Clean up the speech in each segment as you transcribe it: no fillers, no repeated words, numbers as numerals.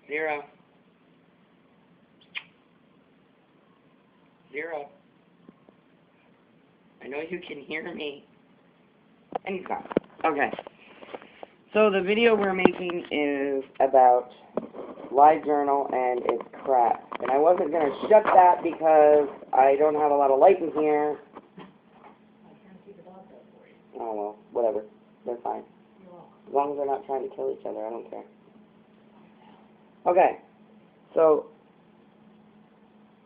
Zero. Zero. I know you can hear me. And he's gone. Okay. So the video we're making is about LiveJournal and it's crap. And I wasn't going to shut that because I don't have a lot of light in here. Oh, well, whatever. They're fine. As long as they're not trying to kill each other, I don't care. Okay. So,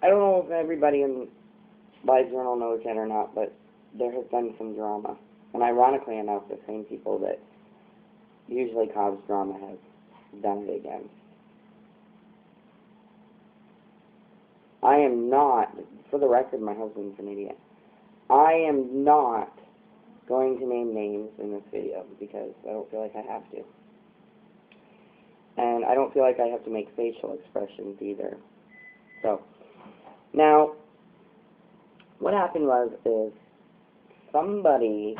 I don't know if everybody in LiveJournal knows yet or not, but there has been some drama. And ironically enough, the same people that usually cause drama have done it again. I am not, for the record, my husband's an idiot. I am not going to name names in this video because I don't feel like I have to. And I don't feel like I have to make facial expressions either. So, now, what happened is somebody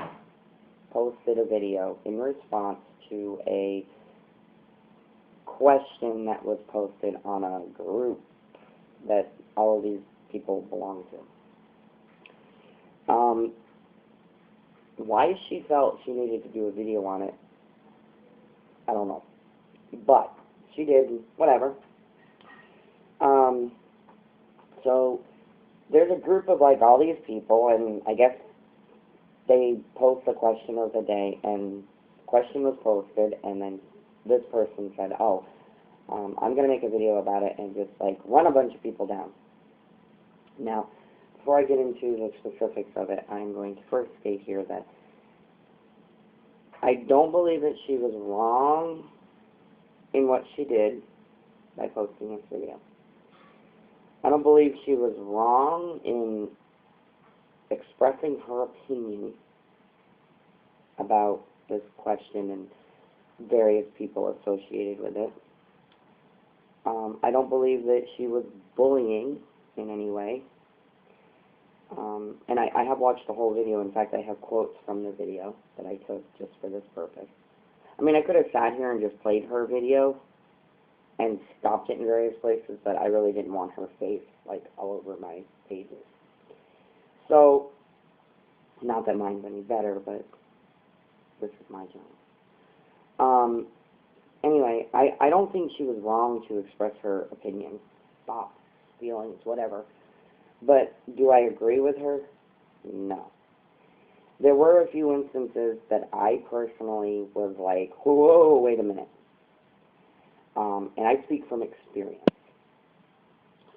posted a video in response to a question that was posted on a group that all of these people belong to. Why she felt she needed to do a video on it, I don't know. But she did, whatever. So there's a group of like all these people, and I guess they post the question of the day, and the question was posted, and then this person said, oh, I'm going to make a video about it and just like run a bunch of people down. Now, before I get into the specifics of it, I'm going to first state here that I don't believe that she was wrong in what she did by posting this video. I don't believe she was wrong in expressing her opinion about this question and various people associated with it. I don't believe that she was bullying in any way. And I have watched the whole video. In fact, I have quotes from the video that I took just for this purpose. I mean, I could have sat here and just played her video and stopped it in various places, but I really didn't want her face, like, all over my pages. So, not that mine's any better, but this is my job. Anyway, I don't think she was wrong to express her opinion, thoughts, feelings, whatever. But do I agree with her? No. There were a few instances that I personally was like, whoa, wait a minute. And I speak from experience.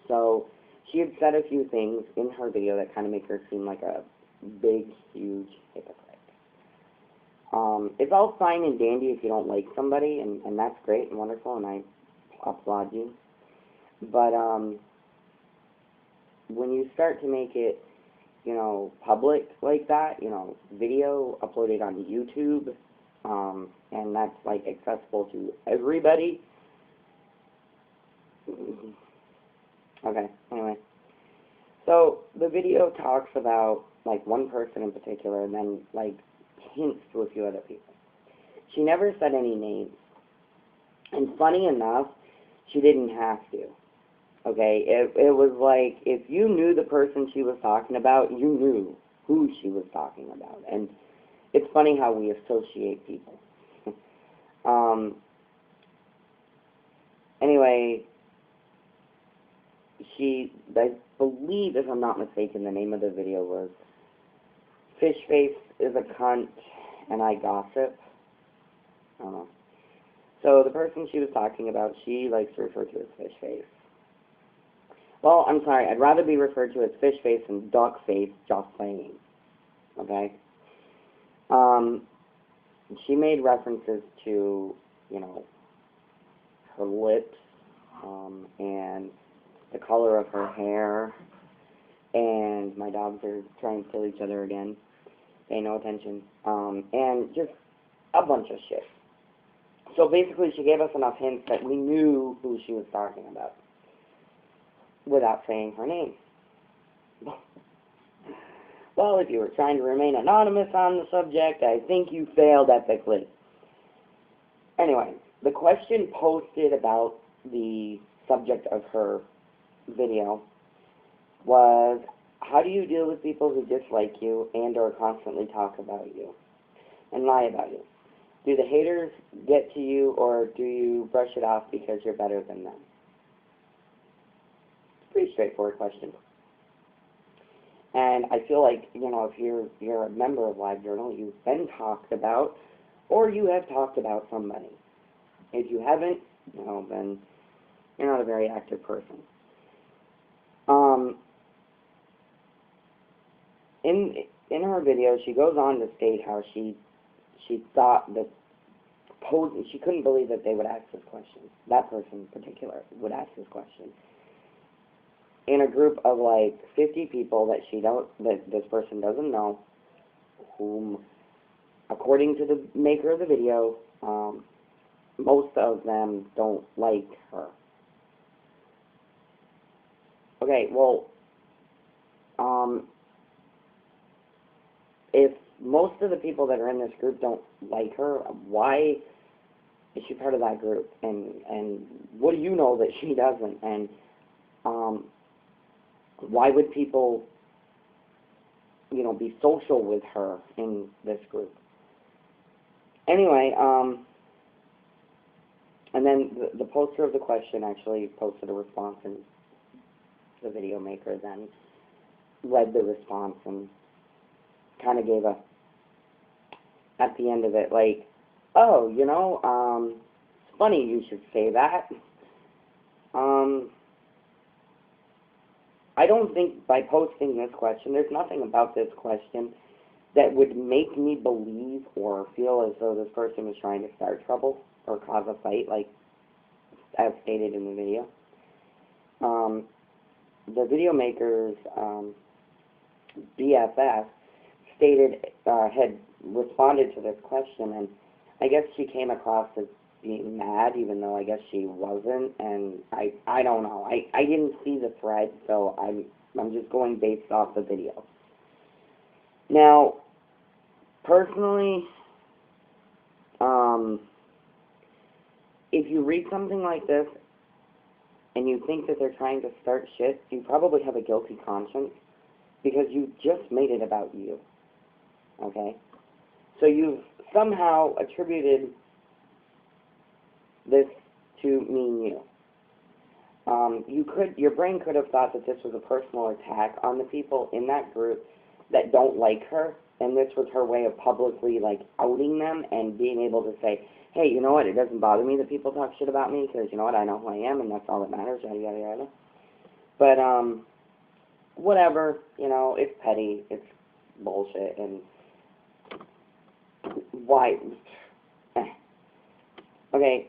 So she had said a few things in her video that kind of make her seem like a big, huge hypocrite. It's all fine and dandy if you don't like somebody, and that's great and wonderful, and I applaud you. But when you start to make it, you know, public like that, you know, video uploaded on YouTube, and that's like accessible to everybody. Okay, anyway. So the video talks about like one person in particular and then like hints to a few other people. She never said any names. And funny enough, she didn't have to. Okay, it was like if you knew the person she was talking about, you knew who she was talking about. And it's funny how we associate people. Anyway, I believe, if I'm not mistaken, the name of the video was Fish Face is a Cunt and I Gossip. I don't know. So the person she was talking about, she likes to refer to as Fish Face. Well, I'm sorry, I'd rather be referred to as Fish Face than Duck Face, just saying. Okay? She made references to, you know, her lips, and the color of her hair, and my dogs are trying to kill each other again. Pay no attention. And just a bunch of shit. So basically she gave us enough hints that we knew who she was talking about without saying her name. Well, if you were trying to remain anonymous on the subject, I think you failed epically. Anyway, the question posted about the subject of her video was, how do you deal with people who dislike you and or constantly talk about you and lie about you? Do the haters get to you, or do you brush it off because you're better than them? It's a pretty straightforward question. And I feel like, you know, if you're a member of LiveJournal, you've been talked about, or you have talked about somebody. If you haven't, you know, then you're not a very active person. In her video, she goes on to state how she thought that she couldn't believe that they would ask this question. That person in particular would ask this question in a group of like 50 people that this person doesn't know, whom, according to the maker of the video, most of them don't like her. Okay, well, if most of the people that are in this group don't like her, why is she part of that group? And what do you know that she doesn't? And why would people, you know, be social with her in this group? Anyway, and then the poster of the question actually posted a response, and the video maker then read the response and kind of gave at the end of it, like, oh, you know, it's funny you should say that. I don't think by posting this question, there's nothing about this question that would make me believe or feel as though this person was trying to start trouble or cause a fight, like as stated in the video. The video maker's BFF had responded to this question, and I guess she came across as being mad, even though I guess she wasn't, and I don't know. I didn't see the thread, so I'm just going based off the video. Now, personally, if you read something like this and you think that they're trying to start shit, you probably have a guilty conscience because you just made it about you. Okay? So you've somehow attributed this to mean you. Your brain could have thought that this was a personal attack on the people in that group that don't like her, and this was her way of publicly, like, outing them and being able to say, hey, you know what, it doesn't bother me that people talk shit about me, because, you know what, I know who I am, and that's all that matters, yada, yada, yada. But, whatever, you know, it's petty, it's bullshit, and why? Okay,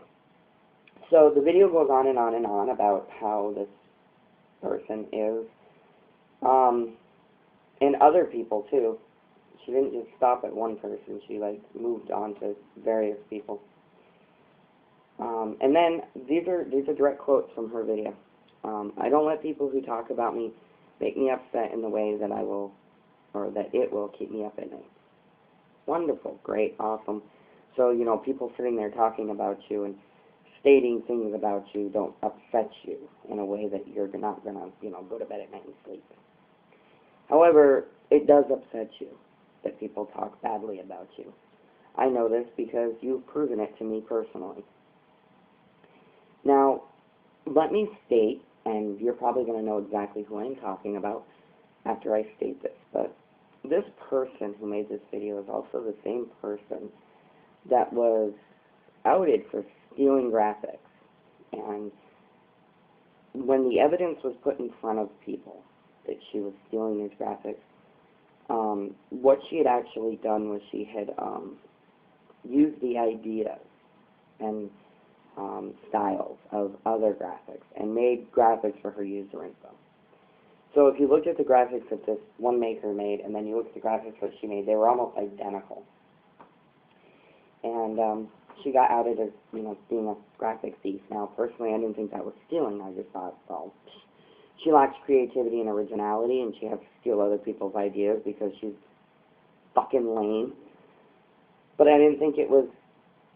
so the video goes on and on and on about how this person is, and other people, too. She didn't just stop at one person, she, like, moved on to various people. And then, these are direct quotes from her video. I don't let people who talk about me make me upset in the way that that it will keep me up at night. Wonderful, great, awesome. So, you know, people sitting there talking about you and stating things about you don't upset you in a way that you're not going to, you know, go to bed at night and sleep. However, it does upset you that people talk badly about you. I know this because you've proven it to me personally. Now, let me state, and you're probably going to know exactly who I'm talking about after I state this, but this person who made this video is also the same person that was outed for stealing graphics. And when the evidence was put in front of people that she was stealing these graphics, what she had actually done was she had used the ideas and styles of other graphics and made graphics for her user info. So if you looked at the graphics that this one maker made, and then you look at the graphics that she made, they were almost identical. And she got outed as, you know, being a graphic thief. Now, personally, I didn't think that was stealing. I just thought, well, she lacks creativity and originality, and she has to steal other people's ideas because she's fucking lame. But I didn't think it was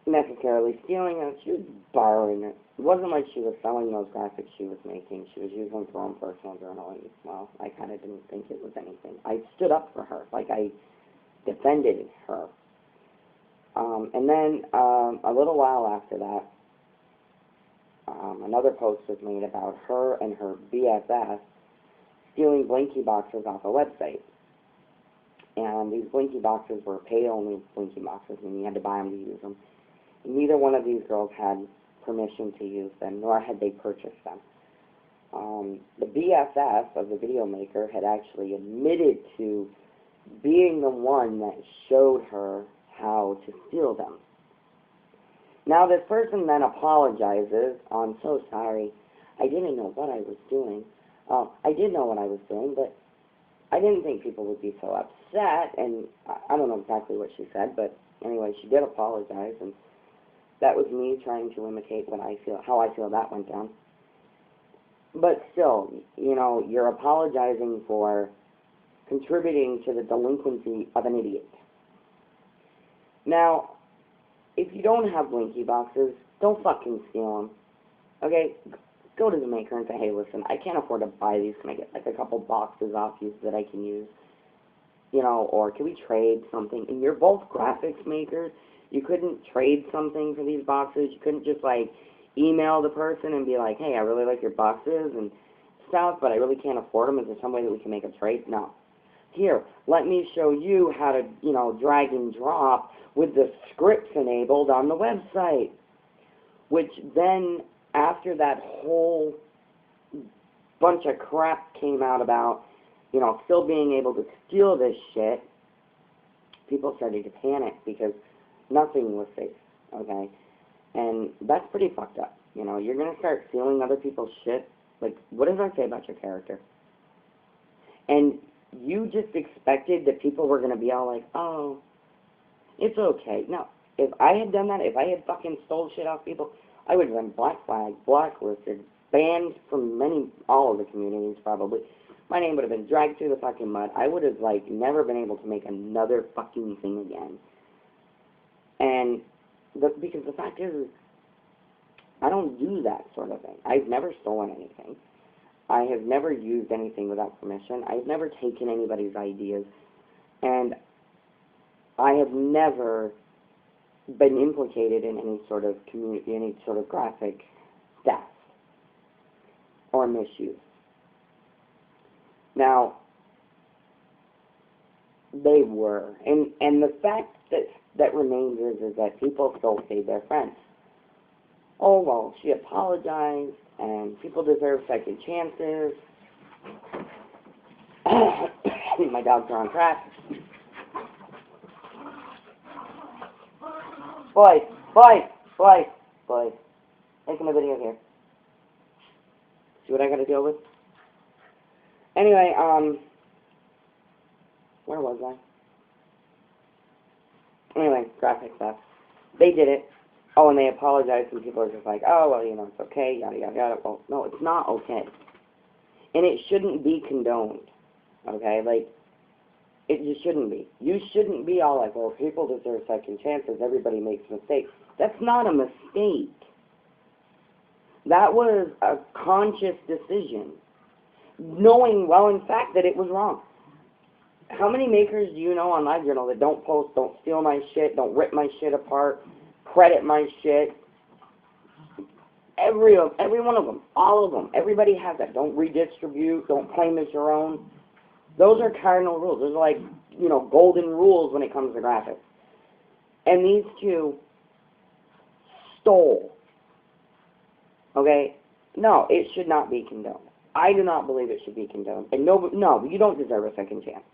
necessarily stealing it. She was borrowing it. It wasn't like she was selling those graphics she was making. She was using them for her own personal journaling. Well, I kind of didn't think it was anything. I stood up for her. Like, I defended her. And then a little while after that, another post was made about her and her BFF stealing Blinky boxes off a website. And these Blinky boxes were pay-only Blinky boxes, and you had to buy them to use them. And neither one of these girls had permission to use them, nor had they purchased them. The BFF of the video maker had actually admitted to being the one that showed her how to steal them. Now this person then apologizes. I'm so sorry. I didn't know what I was doing. I did know what I was doing, but I didn't think people would be so upset, and I don't know exactly what she said, but anyway, she did apologize, and that was me trying to imitate how I feel that went down. But still, you know, you're apologizing for contributing to the delinquency of an idiot. Now, if you don't have Blinky boxes, don't fucking steal them. Okay? Go to the maker and say, hey, listen, I can't afford to buy these. Can I get like a couple boxes off you that I can use? You know, or can we trade something? And you're both graphics makers. You couldn't trade something for these boxes. You couldn't just like email the person and be like, hey, I really like your boxes and stuff, but I really can't afford them. Is there some way that we can make a trade? No. Here, let me show you how to, you know, drag and drop with the scripts enabled on the website. Which then, after that whole bunch of crap came out about, you know, still being able to steal this shit, people started to panic because nothing was safe, okay? And that's pretty fucked up. You know, you're going to start stealing other people's shit. Like, what does that say about your character? And you just expected that people were going to be all like, oh, it's okay. No, if I had done that, if I had fucking stole shit off people, I would have been black flagged, blacklisted, banned from all of the communities probably. My name would have been dragged through the fucking mud. I would have, like, never been able to make another fucking thing again. And because the fact is, I don't do that sort of thing. I've never stolen anything. I have never used anything without permission. I've never taken anybody's ideas. And I have never been implicated in any sort of graphic theft or misuse. Now, they were. And the fact that remains is that people still say they're friends. Oh, well, she apologized, and people deserve second chances. My dogs are on track. Boys. Making a video here. See what I gotta deal with? Anyway, where was I? Anyway, graphic stuff. They did it. Oh, and they apologized, and people are just like, oh, well, you know, it's okay, yada, yada, yada. Well, no, it's not okay. And it shouldn't be condoned, okay? Like, it just shouldn't be. You shouldn't be all like, well, people deserve second chances, everybody makes mistakes. That's not a mistake. That was a conscious decision, knowing well, in fact, that it was wrong. How many makers do you know on LiveJournal that don't post, don't steal my shit, don't rip my shit apart, credit my shit? Every one of them, all of them, everybody has that. Don't redistribute, don't claim as your own. Those are cardinal rules. Those are like, you know, golden rules when it comes to graphics. And these two stole. Okay? No, it should not be condoned. I do not believe it should be condoned. And no, you don't deserve a second chance.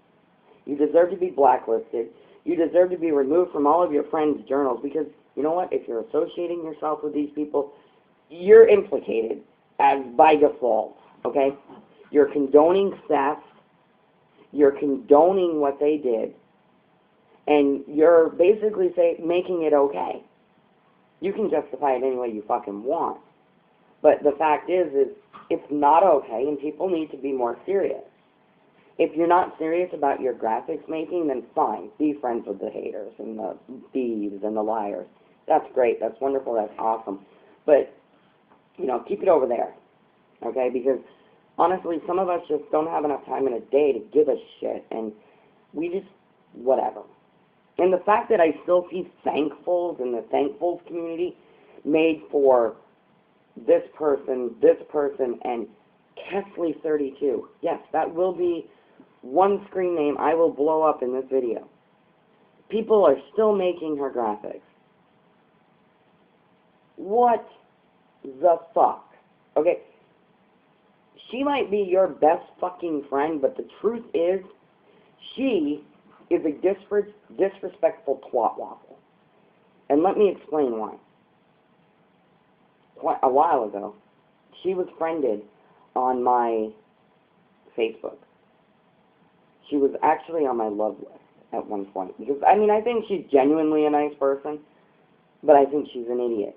You deserve to be blacklisted. You deserve to be removed from all of your friends' journals because, you know what, if you're associating yourself with these people, you're implicated as by default, okay? You're condoning theft. You're condoning what they did. And you're basically making it okay. You can justify it any way you fucking want. But the fact is it's not okay, and people need to be more serious. If you're not serious about your graphics making, then fine. Be friends with the haters and the thieves and the liars. That's great. That's wonderful. That's awesome. But, you know, keep it over there, okay? Because, honestly, some of us just don't have enough time in a day to give a shit, and we just, whatever. And the fact that I still see thankfuls in the thankfuls community made for this person, and Kesley32. Yes, that will be one screen name I will blow up in this video. People are still making her graphics. What the fuck? Okay, she might be your best fucking friend, but the truth is, she is a disrespectful twat waffle. And let me explain why. A while ago, she was friended on my Facebook. She was actually on my love list at one point. Because, I mean, I think she's genuinely a nice person, but I think she's an idiot.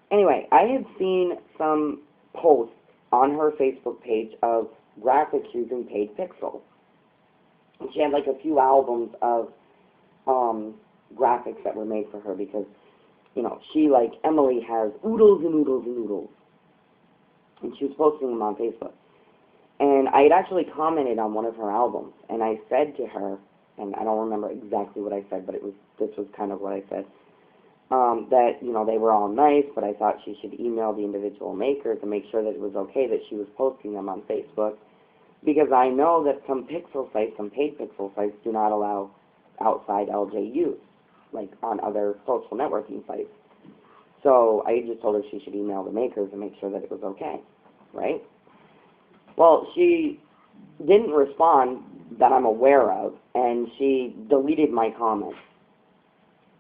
Anyway, I had seen some posts on her Facebook page of graphics using paid pixels. And she had like a few albums of graphics that were made for her because, you know, she, like Emily, has oodles and oodles and oodles. And she was posting them on Facebook. And I had actually commented on one of her albums, and I said to her, and I don't remember exactly what I said, but this was kind of what I said, that, you know, they were all nice, but I thought she should email the individual makers and make sure that it was okay that she was posting them on Facebook, because I know that some pixel sites, some paid pixel sites, do not allow outside LJ use, like on other social networking sites. So I just told her she should email the makers and make sure that it was okay, right? Well, she didn't respond that I'm aware of, and she deleted my comments.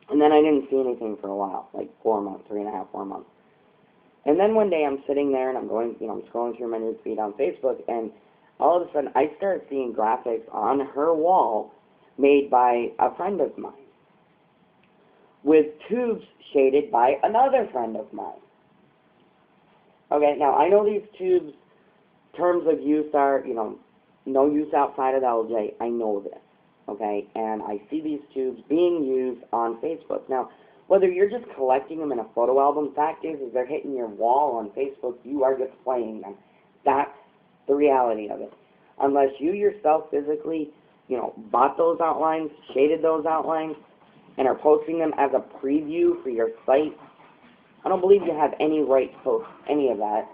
And then I didn't see anything for a while, like 4 months, 3.5, 4 months. And then one day I'm sitting there and I'm going, you know, I'm scrolling through my newsfeed on Facebook, and all of a sudden I start seeing graphics on her wall made by a friend of mine, with tubes shaded by another friend of mine. Okay, now I know these tubes, terms of use are, you know, no use outside of LJ. I know this, okay? And I see these tubes being used on Facebook. Now, whether you're just collecting them in a photo album, fact is they're hitting your wall on Facebook, you are displaying them. That's the reality of it. Unless you yourself physically, you know, bought those outlines, shaded those outlines, and are posting them as a preview for your site, I don't believe you have any right to post any of that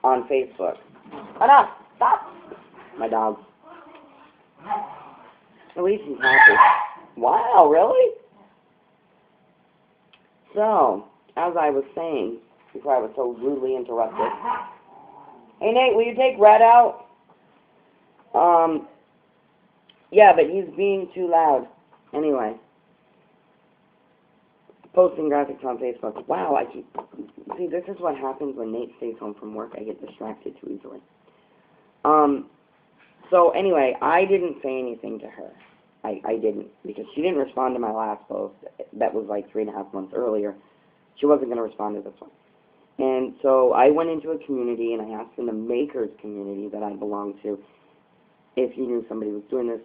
on Facebook. Enough! Stop! My dog. At least he's happy. Wow, really? So, as I was saying, before I was so rudely interrupted, hey Nate, will you take Red out? Yeah, but he's being too loud. Anyway. Posting graphics on Facebook. Wow, see, this is what happens when Nate stays home from work. I get distracted too easily. So anyway, I didn't say anything to her. I didn't, because she didn't respond to my last post. That was like 3.5 months earlier. She wasn't going to respond to this one. And so I went into a community, and I asked in the makers community that I belong to, if you knew somebody was doing this,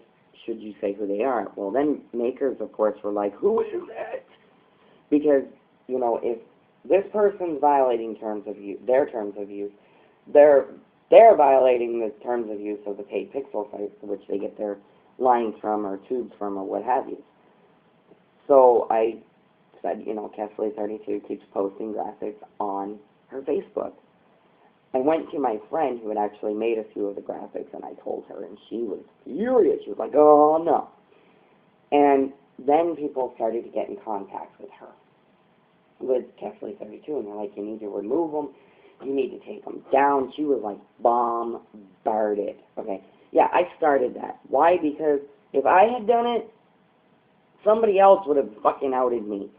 should you say who they are? Well, then makers, of course, were like, who is it? Because, you know, if this person's violating their terms of use, they're violating the terms of use of the paid pixel sites, which they get their lines from or tubes from or what have you. So I said, you know, Kesley32 keeps posting graphics on her Facebook. I went to my friend who had actually made a few of the graphics, and I told her, and she was furious. She was like, oh, no. And then people started to get in contact with her, with Kesley32, and they're like, you need to remove them. You need to take them down. She was like bombarded. Okay, yeah, I started that. Why? Because if I had done it, somebody else would have fucking outed me.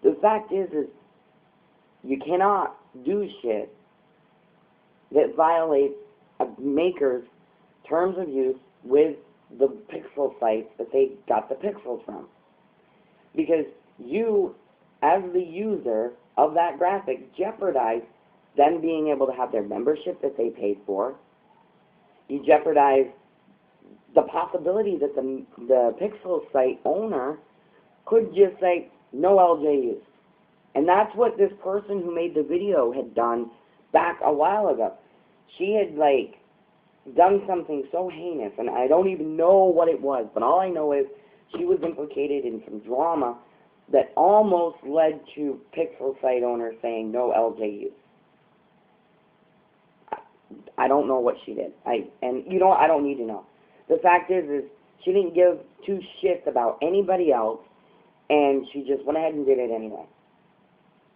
The fact is you cannot do shit that violates a maker's terms of use with the pixel sites that they got the pixels from. Because you, as the user of that graphic, jeopardize them being able to have their membership that they paid for. You jeopardize the possibility that the Pixel site owner could just say, no LJUs. And that's what this person who made the video had done back a while ago. She had, like, done something so heinous, and I don't even know what it was, but all I know is she was implicated in some drama that almost led to Pixel site owner saying no LJUs. I don't know what she did. And you know what? I don't need to know. The fact is she didn't give two shits about anybody else, and she just went ahead and did it anyway.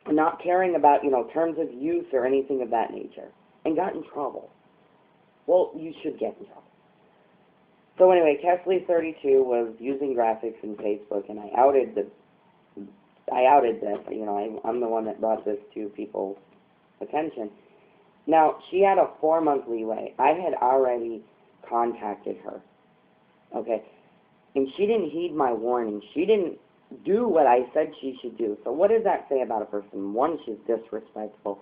Not caring about, terms of use or anything of that nature, and got in trouble. Well, you should get in trouble. So anyway, Kesley32 was using graphics in Facebook, and I outed this. I'm the one that brought this to people's attention. Now, she had a 4-month leeway. I had already contacted her, okay? And she didn't heed my warning. She didn't do what I said she should do. So what does that say about a person? 1, she's disrespectful.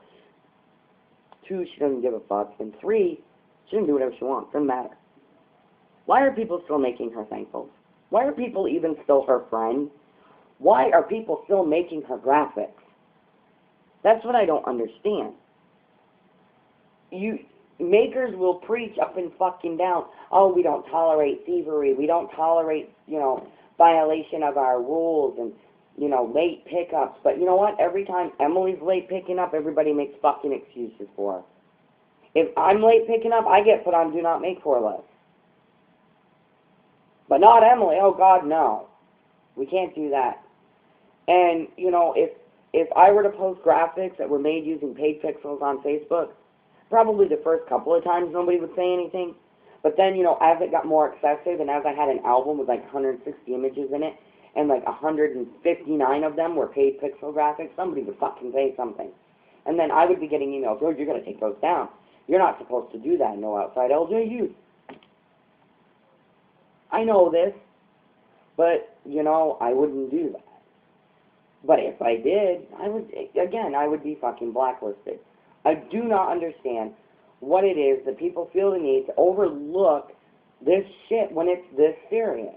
2, she doesn't give a fuck. And 3, she didn't do whatever she wants. Doesn't matter. Why are people still making her thankfuls? Why are people even still her friend? Why are people still making her graphics? That's what I don't understand. Makers will preach up and fucking down, oh, we don't tolerate thievery, we don't tolerate, violation of our rules and, late pickups. But you know what? Every time Emily's late picking up, everybody makes fucking excuses for her. If I'm late picking up, I get put on do not make for list. But not Emily. Oh, God, no. We can't do that. And, if I were to post graphics that were made using paid pixels on Facebook, probably the first couple of times nobody would say anything. But then, as it got more excessive and as I had an album with like 160 images in it and like 159 of them were paid pixel graphics, somebody would fucking say something. And then I would be getting emails, George, you're going to take those down. You're not supposed to do that. No outside LJUs. I know this, but, I wouldn't do that. But if I did, I would be fucking blacklisted. I do not understand what it is that people feel the need to overlook this shit when it's this serious,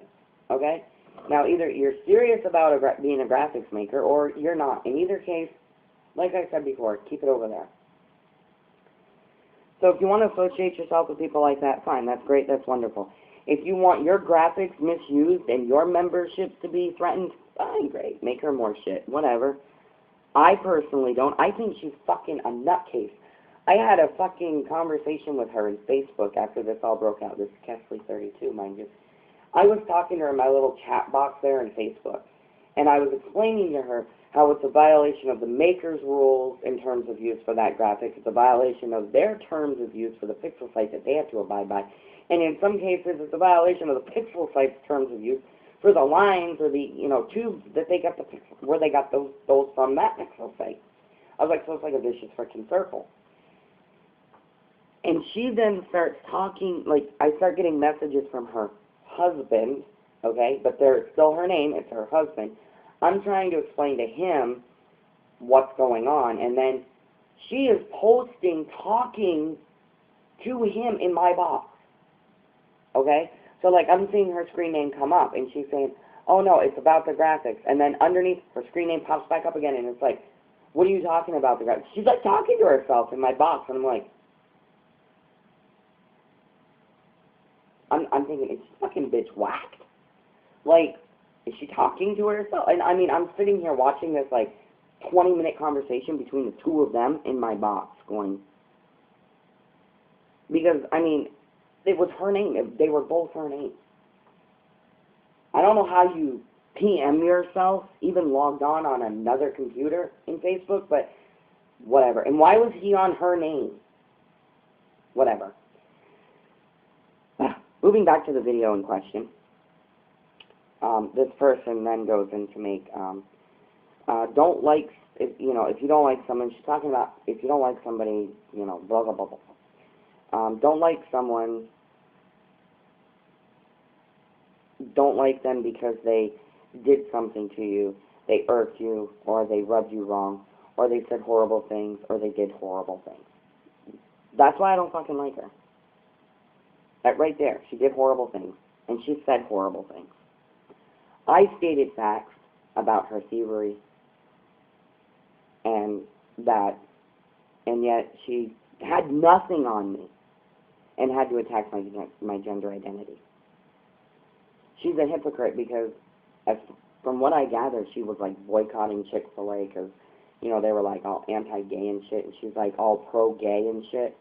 okay? Now, either you're serious about being a graphics maker or you're not. In either case, like I said before, keep it over there. So if you want to associate yourself with people like that, fine, that's great, that's wonderful. If you want your graphics misused and your memberships to be threatened, fine, great, make her more shit, whatever. I personally don't. I think she's fucking a nutcase. I had a fucking conversation with her in Facebook after this all broke out. This is Kesley32, mind you. I was talking to her in my little chat box there in Facebook, and I was explaining to her how it's a violation of the maker's rules in terms of use for that graphic. It's a violation of their terms of use for the Pixel site that they have to abide by. And in some cases, it's a violation of the Pixel site's terms of use for the lines or the, tubes that they got where they got those from that Pixel site. I was like, so it's like a vicious freaking circle. And she then starts talking, I start getting messages from her husband, okay, but there's still her name, it's her husband. I'm trying to explain to him what's going on, and then she is posting, talking to him in my box, okay? So, I'm seeing her screen name come up, and she's saying, oh, no, it's about the graphics. And then underneath, her screen name pops back up again, and it's like, what are you talking about, the graphics? She's, talking to herself in my box, and I'm like, I'm thinking, is this fucking bitch whacked? Is she talking to herself? And, I'm sitting here watching this, 20-minute conversation between the two of them in my box going, because, it was her name. They were both her names. I don't know how you PM yourself, even logged on another computer in Facebook, but whatever. And why was he on her name? Whatever. Moving back to the video in question, this person then goes in to make, if you don't like someone, she's talking about if you don't like somebody, blah, blah, blah, blah. Don't like someone, don't like them because they did something to you, they irked you, or they rubbed you wrong, or they said horrible things, or they did horrible things. That's why I don't fucking like her. That right there, she did horrible things. and she said horrible things. I stated facts about her thievery, and yet she had nothing on me and had to attack my gender identity. She's a hypocrite because, from what I gather, she was like boycotting Chick-fil-A because, you know, they were like all anti-gay and shit, and she's like all pro-gay and shit.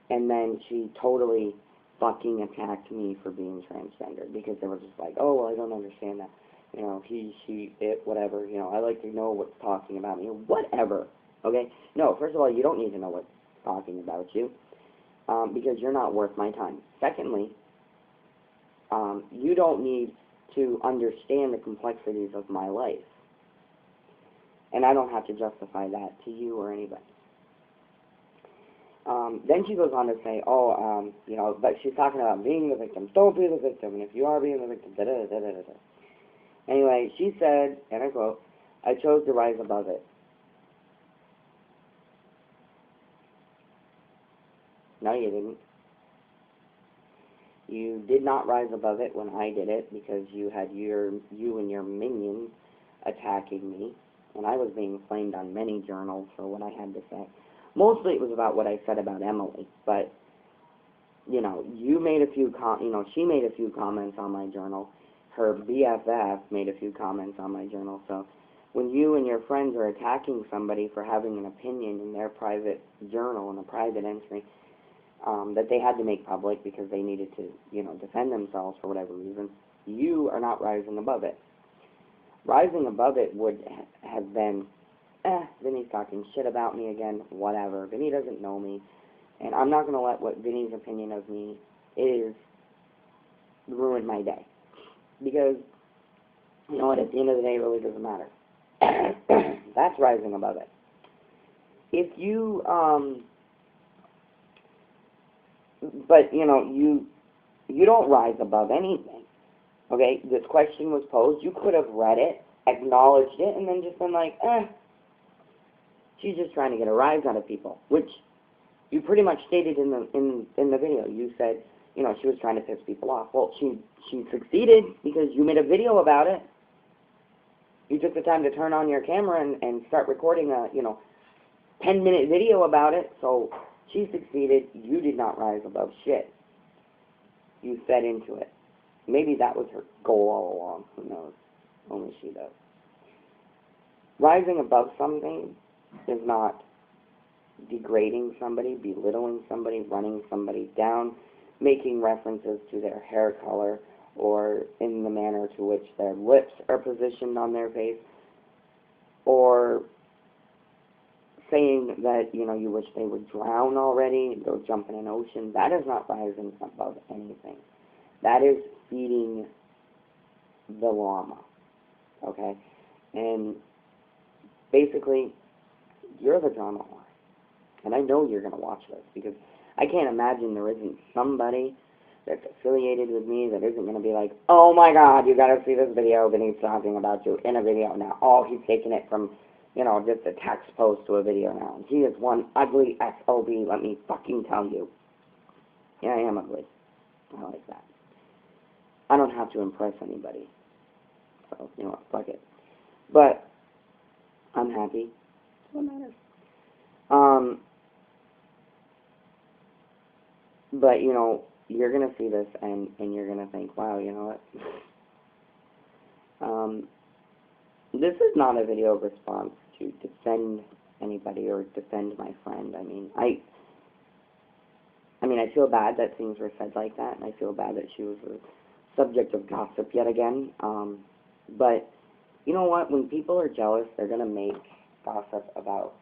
And then she totally fucking attacked me for being transgender because they were just like, oh, well, I don't understand that. You know, he, she, it, whatever. You know, I like to know what's talking about me. Whatever. Okay? No, first of all, you don't need to know what's talking about you because you're not worth my time. Secondly, you don't need to understand the complexities of my life. And I don't have to justify that to you or anybody. Then she goes on to say, you know, but she's talking about being the victim. Don't be the victim. And if you are being the victim, da-da-da-da-da-da. Anyway, she said, and I quote, I chose to rise above it. No, you didn't. You did not rise above it when I did it because you had you and your minions attacking me, and I was being flamed on many journals for what I had to say. Mostly it was about what I said about Emily, but you know, you made a few she made a few comments on my journal. Her BFF made a few comments on my journal. So when you and your friends are attacking somebody for having an opinion in their private journal, in a private entry, that they had to make public because they needed to, you know, defend themselves for whatever reason, you are not rising above it. Rising above it would have been, Vinny's talking shit about me again, whatever. Vinny doesn't know me, and I'm not going to let what Vinny's opinion of me is ruin my day. Because, you know what, at the end of the day, it really doesn't matter. That's rising above it. If you, but, you know, you don't rise above anything, okay? This question was posed. You could have read it, acknowledged it, and then just been like, she's just trying to get a rise out of people, which you pretty much stated in the video. You said, you know, she was trying to piss people off. Well, she succeeded because you made a video about it. You took the time to turn on your camera and start recording a, 10-minute video about it. So she succeeded. You did not rise above shit. You fed into it. Maybe that was her goal all along. Who knows? Only she does. Rising above something is not degrading somebody, belittling somebody, running somebody down, making references to their hair color or in the manner to which their lips are positioned on their face, or saying that, you wish they would drown already and go jump in an ocean. That is not rising above anything. That is feeding the llama, okay? And basically, you're the drama whore. And I know you're going to watch this, because I can't imagine there isn't somebody that's affiliated with me that isn't going to be like, oh my God, you got to see this video, Vinny's talking about you in a video now. Oh, he's taking it from, just a text post to a video now. He is one ugly SOB, let me fucking tell you. Yeah, I am ugly. I like that. I don't have to impress anybody. So, fuck it. But I'm happy. What matters? But, you're going to see this and you're going to think, wow, you know what? This is not a video response to defend anybody or defend my friend. I mean, I feel bad that things were said like that, and I feel bad that she was the subject of gossip yet again. But you know what? When people are jealous, they're going to make gossip about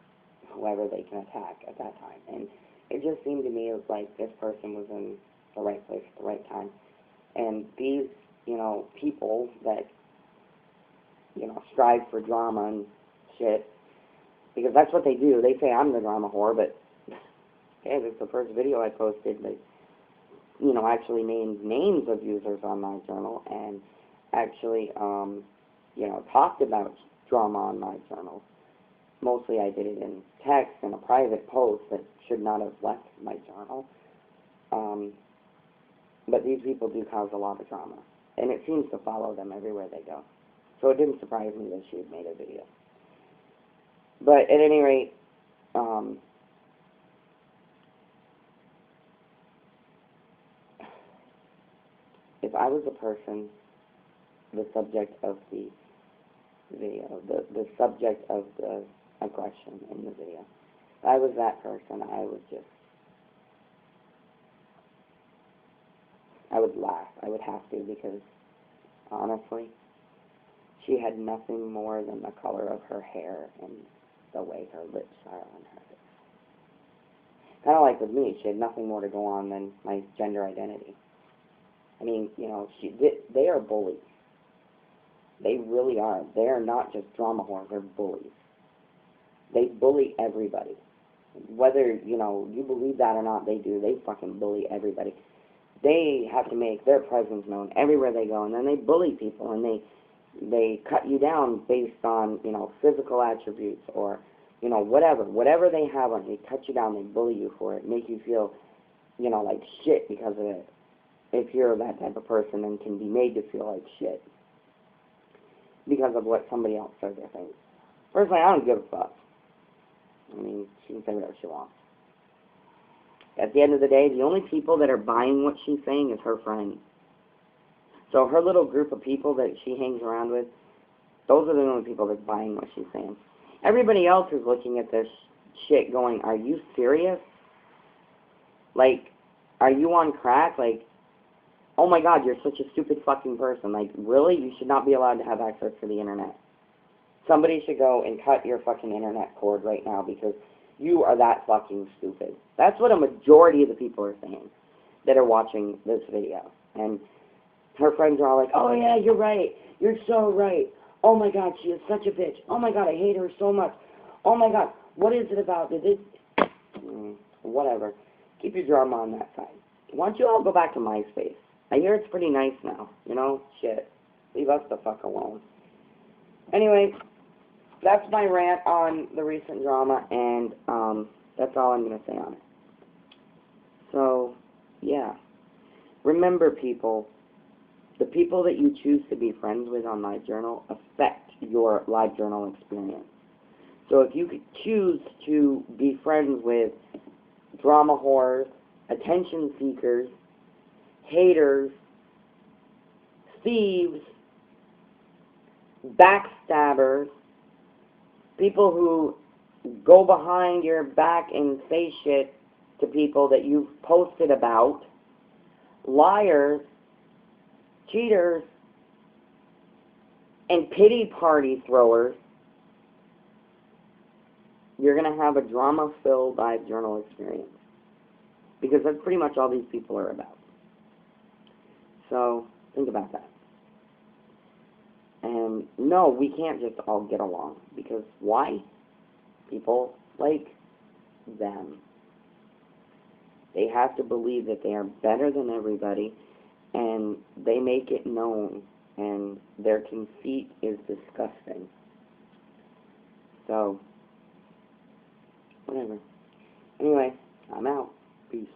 whoever they can attack at that time. And it just seemed to me like this person was in the right place at the right time. And these, people that, strive for drama and shit, because that's what they do. They say I'm the drama whore, but, hey, this is the first video I posted that, actually named names of users on my journal and actually, talked about drama on my journal. Mostly I did it in text in a private post that should not have left my journal. But these people do cause a lot of drama. And it seems to follow them everywhere they go. So it didn't surprise me that she had made a video. But at any rate, if I was a person, the subject of the video, the subject of the aggression in the video, if I was that person, I would laugh. I would have to, because honestly, she had nothing more than the color of her hair and the way her lips are on her face. Kind of like with me, she had nothing more to go on than my gender identity. I mean, you know, they are bullies. They really are. They are not just drama whores, they're bullies. They bully everybody. Whether, you know, you believe that or not, they do. They fucking bully everybody. They have to make their presence known everywhere they go, and then they bully people, and they cut you down based on, you know, physical attributes or, you know, whatever they have on you. They cut you down, they bully you for it, make you feel, you know, like shit because of it. If you're that type of person and can be made to feel like shit because of what somebody else says or thinks. Personally, I don't give a fuck. I mean, she can say whatever she wants. At the end of the day, the only people that are buying what she's saying is her friends. So her little group of people that she hangs around with, those are the only people that's buying what she's saying. Everybody else is looking at this shit going, are you serious? Like, are you on crack? Like, oh my God, you're such a stupid fucking person. Like, really? You should not be allowed to have access to the internet. Somebody should go and cut your fucking internet cord right now because you are that fucking stupid. That's what a majority of the people are saying that are watching this video. And her friends are all like, oh yeah, you're right. You're so right. Oh my God, she is such a bitch. Oh my God, I hate her so much. Oh my God, what is it about it? Whatever. Keep your drama on that side. Why don't you all go back to MySpace? I hear it's pretty nice now. You know, shit. Leave us the fuck alone. Anyway, that's my rant on the recent drama, and that's all I'm going to say on it. So, yeah. Remember, people, the people that you choose to be friends with on LiveJournal affect your LiveJournal experience. So if you could choose to be friends with drama whores, attention seekers, haters, thieves, backstabbers, people who go behind your back and say shit to people that you've posted about, liars, cheaters, and pity party throwers, you're going to have a drama-filled LiveJournal experience. Because that's pretty much all these people are about. So, think about that. And no, we can't just all get along. Because why? People like them. They have to believe that they are better than everybody, and they make it known, and their conceit is disgusting. So, whatever. Anyway, I'm out. Peace.